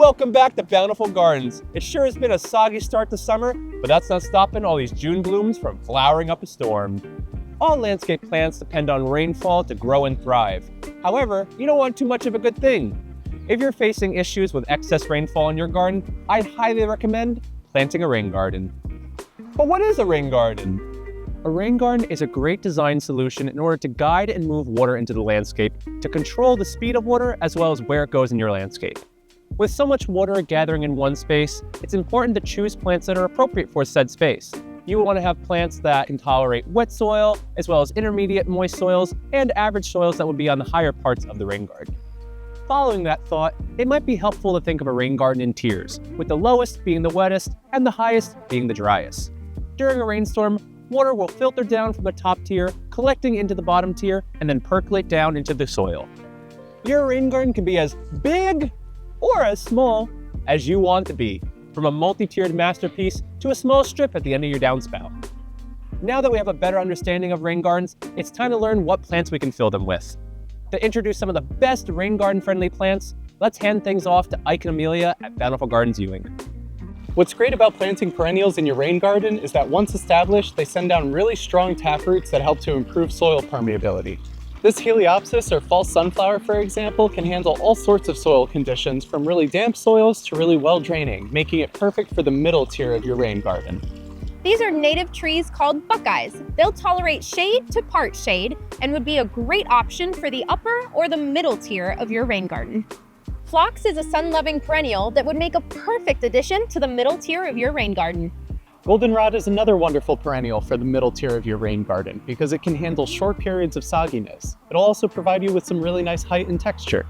welcome back to Bountiful Gardens. It sure has been a soggy start to summer, but that's not stopping all these June blooms from flowering up a storm. All landscape plants depend on rainfall to grow and thrive. However, you don't want too much of a good thing. If you're facing issues with excess rainfall in your garden, I'd highly recommend planting a rain garden. But what is a rain garden? A rain garden is a great design solution in order to guide and move water into the landscape to control the speed of water as well as where it goes in your landscape. With so much water gathering in one space, it's important to choose plants that are appropriate for said space. You will want to have plants that can tolerate wet soil, as well as intermediate moist soils, and average soils that would be on the higher parts of the rain garden. Following that thought, it might be helpful to think of a rain garden in tiers, with the lowest being the wettest and the highest being the driest. During a rainstorm, water will filter down from the top tier, collecting into the bottom tier, and then percolate down into the soil. Your rain garden can be as big or as small as you want to be, from a multi-tiered masterpiece to a small strip at the end of your downspout. Now that we have a better understanding of rain gardens, it's time to learn what plants we can fill them with. To introduce some of the best rain garden friendly plants, let's hand things off to Ike and Amelia at Bountiful Gardens Ewing. What's great about planting perennials in your rain garden is that once established, they send down really strong taproots that help to improve soil permeability. This Helianthus or false sunflower, for example, can handle all sorts of soil conditions from really damp soils to really well draining, making it perfect for the middle tier of your rain garden. These are native trees called Buckeyes. They'll tolerate shade to part shade and would be a great option for the upper or the middle tier of your rain garden. Phlox is a sun-loving perennial that would make a perfect addition to the middle tier of your rain garden. Goldenrod is another wonderful perennial for the middle tier of your rain garden because it can handle short periods of sogginess. It'll also provide you with some really nice height and texture.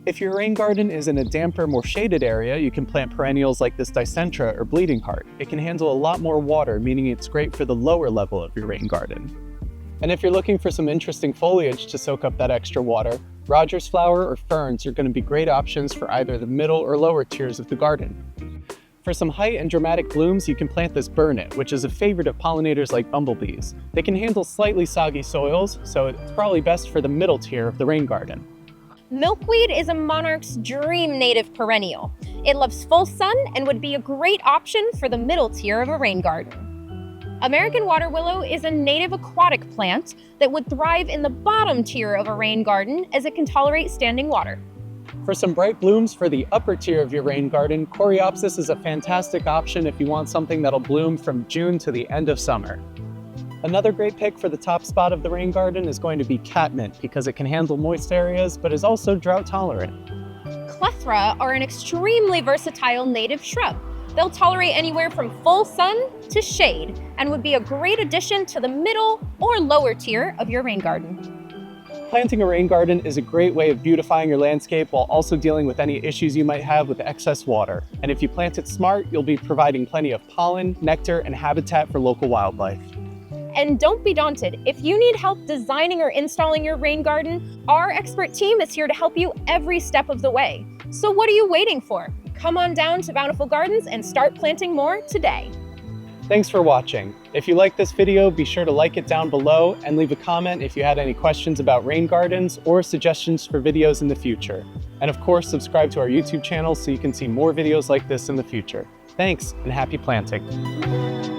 If your rain garden is in a damper, more shaded area, you can plant perennials like this Dicentra or bleeding heart. It can handle a lot more water, meaning it's great for the lower level of your rain garden. And if you're looking for some interesting foliage to soak up that extra water, Rodgers flower or ferns are going to be great options for either the middle or lower tiers of the garden. For some height and dramatic blooms, you can plant this Burnet, which is a favorite of pollinators like bumblebees. They can handle slightly soggy soils, so it's probably best for the middle tier of the rain garden. Milkweed is a monarch's dream native perennial. It loves full sun and would be a great option for the middle tier of a rain garden. American water willow is a native aquatic plant that would thrive in the bottom tier of a rain garden as it can tolerate standing water. For some bright blooms for the upper tier of your rain garden, Coreopsis is a fantastic option if you want something that'll bloom from June to the end of summer. Another great pick for the top spot of the rain garden is going to be Catmint because it can handle moist areas but is also drought tolerant. Clethra are an extremely versatile native shrub. They'll tolerate anywhere from full sun to shade and would be a great addition to the middle or lower tier of your rain garden. Planting a rain garden is a great way of beautifying your landscape while also dealing with any issues you might have with excess water. And if you plant it smart, you'll be providing plenty of pollen, nectar, and habitat for local wildlife. And don't be daunted. If you need help designing or installing your rain garden, our expert team is here to help you every step of the way. So what are you waiting for? Come on down to Bountiful Gardens and start planting more today. Thanks for watching. If you liked this video, be sure to like it down below and leave a comment if you had any questions about rain gardens or suggestions for videos in the future. And of course, subscribe to our YouTube channel so you can see more videos like this in the future. Thanks, and happy planting.